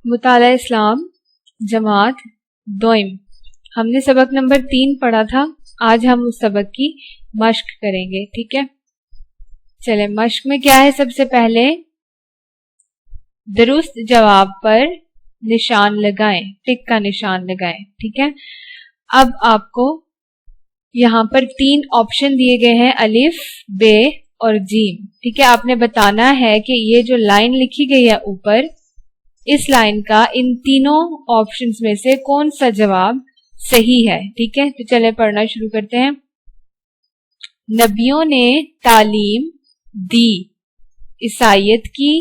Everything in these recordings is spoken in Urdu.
مطالعہ اسلام جماعت دوئم، ہم نے سبق نمبر 3 پڑھا تھا. آج ہم اس سبق کی مشق کریں گے. ٹھیک ہے، چلیں مشق میں کیا ہے. سب سے پہلے درست جواب پر نشان لگائیں، ٹک کا نشان لگائیں. ٹھیک ہے، اب آپ کو یہاں پر 3 آپشن دیے گئے ہیں، الف، ب اور جیم. ٹھیک ہے، آپ نے بتانا ہے کہ یہ جو لائن لکھی گئی ہے اوپر، اس لائن کا ان تینوں آپشنز میں سے کون سا جواب صحیح ہے. ٹھیک ہے، تو چلے پڑھنا شروع کرتے ہیں. نبیوں نے تعلیم دی عیسائیت کی،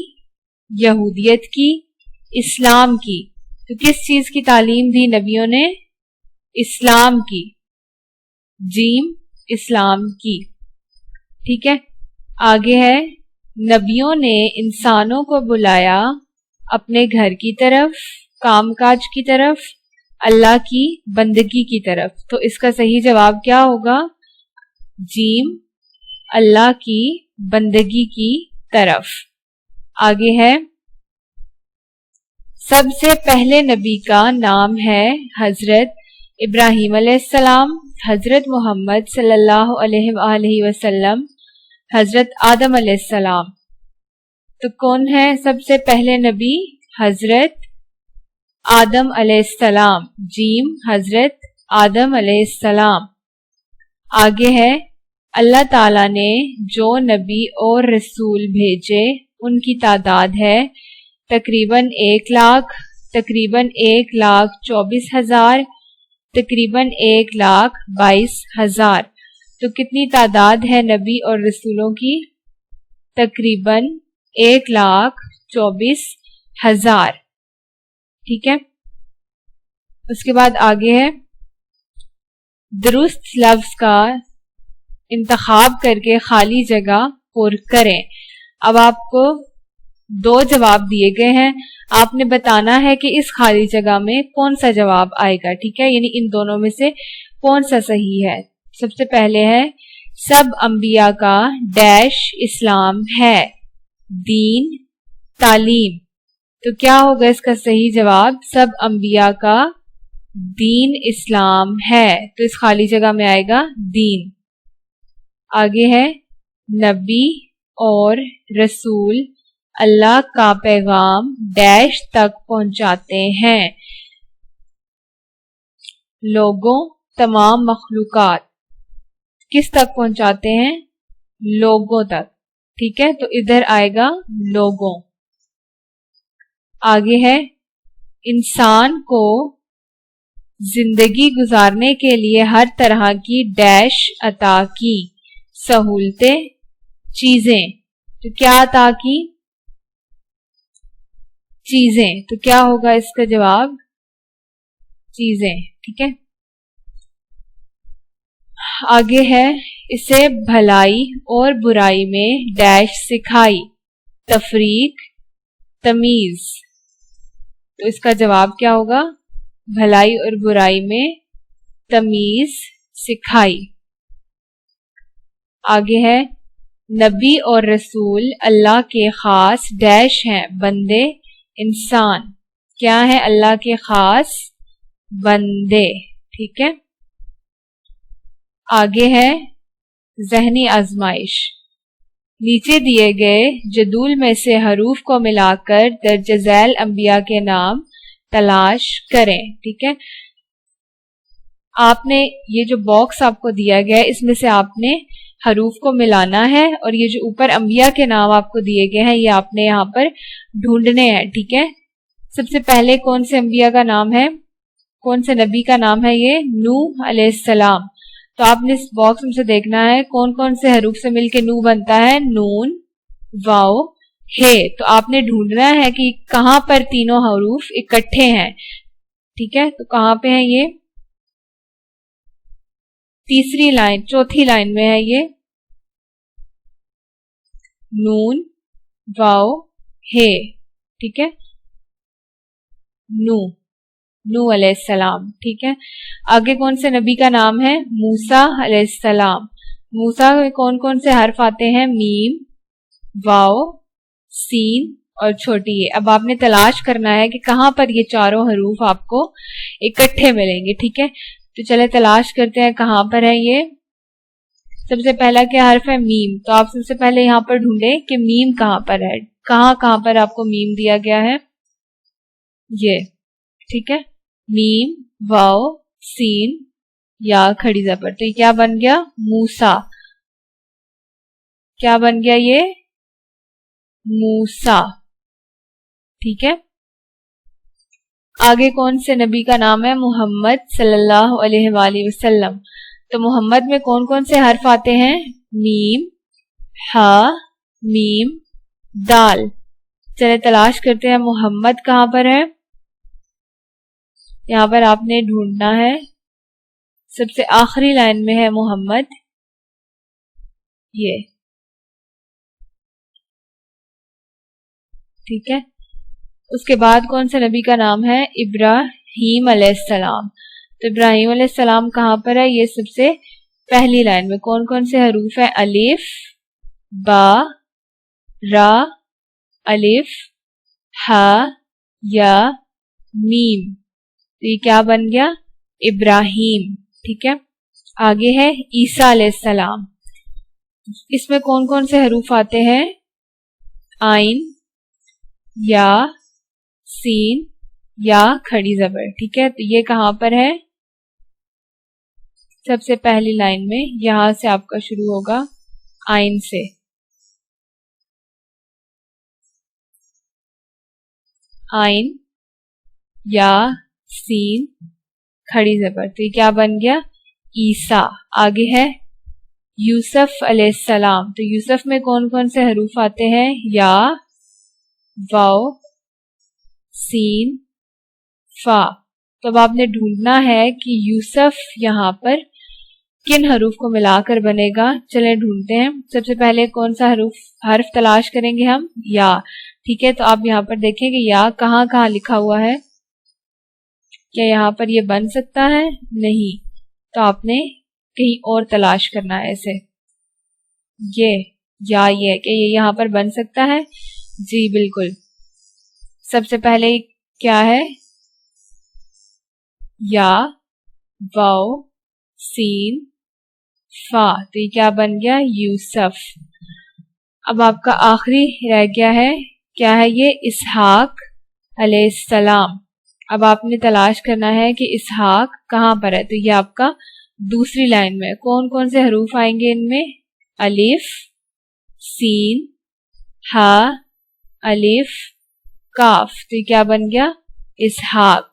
یہودیت کی، اسلام کی. تو کس چیز کی تعلیم دی نبیوں نے؟ اسلام کی. جیم اسلام کی. ٹھیک ہے، آگے ہے نبیوں نے انسانوں کو بلایا اپنے گھر کی طرف، کام کاج کی طرف، اللہ کی بندگی کی طرف. تو اس کا صحیح جواب کیا ہوگا؟ جیم اللہ کی بندگی کی طرف. آگے ہے سب سے پہلے نبی کا نام ہے حضرت ابراہیم علیہ السلام، حضرت محمد صلی اللہ علیہ وآلہ وسلم، حضرت آدم علیہ السلام. تو کون ہے سب سے پہلے نبی؟ حضرت آدم علیہ السلام. جیم حضرت آدم علیہ السلام. آگے ہے اللہ تعالیٰ نے جو نبی اور رسول بھیجے ان کی تعداد ہے تقریباً 1 لاکھ، تقریباً 1,24,000، تقریباً 1,22,000. تو کتنی تعداد ہے نبی اور رسولوں کی؟ تقریباً 1,24,000. ٹھیک ہے، اس کے بعد آگے ہے درست لفظ کا انتخاب کر کے خالی جگہ پر کریں. اب آپ کو 2 جواب دیے گئے ہیں، آپ نے بتانا ہے کہ اس خالی جگہ میں کون سا جواب آئے گا. ٹھیک ہے، یعنی ان دونوں میں سے کون سا صحیح ہے. سب سے پہلے ہے سب انبیاء کا ڈیش اسلام ہے، دین، تعلیم. تو کیا ہوگا اس کا صحیح جواب؟ سب انبیاء کا دین اسلام ہے، تو اس خالی جگہ میں آئے گا دین. آگے ہے نبی اور رسول اللہ کا پیغام ڈیش تک پہنچاتے ہیں، لوگوں، تمام مخلوقات. کس تک پہنچاتے ہیں؟ لوگوں تک. ٹھیک ہے، تو ادھر آئے گا لوگوں. آگے ہے انسان کو زندگی گزارنے کے لیے ہر طرح کی ڈیش عطا کی، سہولتیں، چیزیں. تو کیا عطا کی؟ چیزیں. تو کیا ہوگا اس کا جواب؟ چیزیں. ٹھیک ہے، آگے ہے اسے بھلائی اور برائی میں ڈیش سکھائی، تفریق، تمیز. تو اس کا جواب کیا ہوگا؟ بھلائی اور برائی میں تمیز سکھائی. آگے ہے نبی اور رسول اللہ کے خاص ڈیش ہیں، بندے، انسان. کیا ہے اللہ کے خاص؟ بندے. ٹھیک ہے، آگے ہے ذہنی آزمائش. نیچے دیے گئے جدول میں سے حروف کو ملا کر درج ذیل انبیاء کے نام تلاش کریں. ٹھیک ہے، آپ نے یہ جو باکس آپ کو دیا گیا ہے اس میں سے آپ نے حروف کو ملانا ہے، اور یہ جو اوپر انبیاء کے نام آپ کو دیے گئے ہیں یہ آپ نے یہاں پر ڈھونڈنے ہیں. ٹھیک ہے، سب سے پہلے کون سے انبیاء کا نام ہے، کون سے نبی کا نام ہے؟ یہ نوح علیہ السلام. تو آپ نے اس باکس میں سے دیکھنا ہے کون کون سے حروف سے مل کے نو بنتا ہے. نون، واو، ہے. تو آپ نے ڈھونڈنا ہے کہ کہاں پر تینوں حروف اکٹھے ہیں. ٹھیک ہے، تو کہاں پہ ہیں یہ؟ تیسری لائن، چوتھی لائن میں ہے یہ. نون، واو، ہے. ٹھیک ہے، نو علیہ السلام. ٹھیک ہے، آگے کون سے نبی کا نام ہے؟ موسیٰ علیہ السلام. موسیٰ میں کون کون سے حرف آتے ہیں؟ میم، واو، سین اور چھوٹی یہ. اب آپ نے تلاش کرنا ہے کہ کہاں پر یہ چاروں حروف آپ کو اکٹھے ملیں گے. ٹھیک ہے، تو چلے تلاش کرتے ہیں کہاں پر ہے یہ. سب سے پہلا کیا حرف ہے؟ میم. تو آپ سب سے پہلے یہاں پر ڈھونڈیں کہ میم کہاں پر ہے. کہاں پر آپ کو میم دیا گیا ہے؟ یہ. ٹھیک ہے، میم، واو، سین، یا کھڑی زبر. تو یہ کیا بن گیا؟ موسیٰ. کیا بن گیا یہ؟ موسیٰ. ٹھیک ہے، آگے کون سے نبی کا نام ہے؟ محمد صلی اللہ علیہ وآلہ وسلم. تو محمد میں کون کون سے حرف آتے ہیں؟ میم، ہا، میم، دال. چلے تلاش کرتے ہیں محمد کہاں پر ہے. یہاں پر آپ نے ڈھونڈنا ہے، سب سے آخری لائن میں ہے محمد. یہ. ٹھیک ہے، اس کے بعد کون سے نبی کا نام ہے؟ ابراہیم علیہ السلام. تو ابراہیم علیہ السلام کہاں پر ہے؟ یہ سب سے پہلی لائن میں. کون کون سے حروف ہیں؟ الف، با، را، الف، ہا، یا، میم. تو یہ کیا بن گیا؟ ابراہیم. ٹھیک ہے، آگے ہے عیسیٰ علیہ السلام. اس میں کون کون سے حروف آتے ہیں؟ آئین، یا، سین، یا کھڑی زبر. ٹھیک ہے، تو یہ کہاں پر ہے؟ سب سے پہلی لائن میں. یہاں سے آپ کا شروع ہوگا آئین سے. آئین، یا، سین، کھڑی زبر. تو یہ کیا بن گیا؟ عیسیٰ. آگے ہے یوسف علیہ السلام. تو یوسف میں کون کون سے حروف آتے ہیں؟ یا، واو، سین، فا. تو اب آپ نے ڈھونڈنا ہے کہ یوسف یہاں پر کن حروف کو ملا کر بنے گا. چلیں ڈھونڈتے ہیں. سب سے پہلے کون سا حرف تلاش کریں گے ہم؟ یا. ٹھیک ہے، تو آپ یہاں پر دیکھیں کہ یا کہاں کہاں لکھا ہوا ہے. کیا یہاں پر یہ بن سکتا ہے؟ نہیں. تو آپ نے کہیں اور تلاش کرنا ہے اسے. یہ کہ یہ یہاں پر بن سکتا ہے. جی بالکل. سب سے پہلے کیا ہے؟ یا، واو، سین، فا. تو یہ کیا بن گیا؟ یوسف. اب آپ کا آخری رہ گیا ہے، کیا ہے یہ؟ اسحاق علیہ السلام. اب آپ نے تلاش کرنا ہے کہ اسحاق کہاں پر ہے. تو یہ آپ کا دوسری لائن میں. کون کون سے حروف آئیں گے ان میں؟ الف، سین، ہا، الف، کاف. تو یہ کیا بن گیا؟ اسحاق.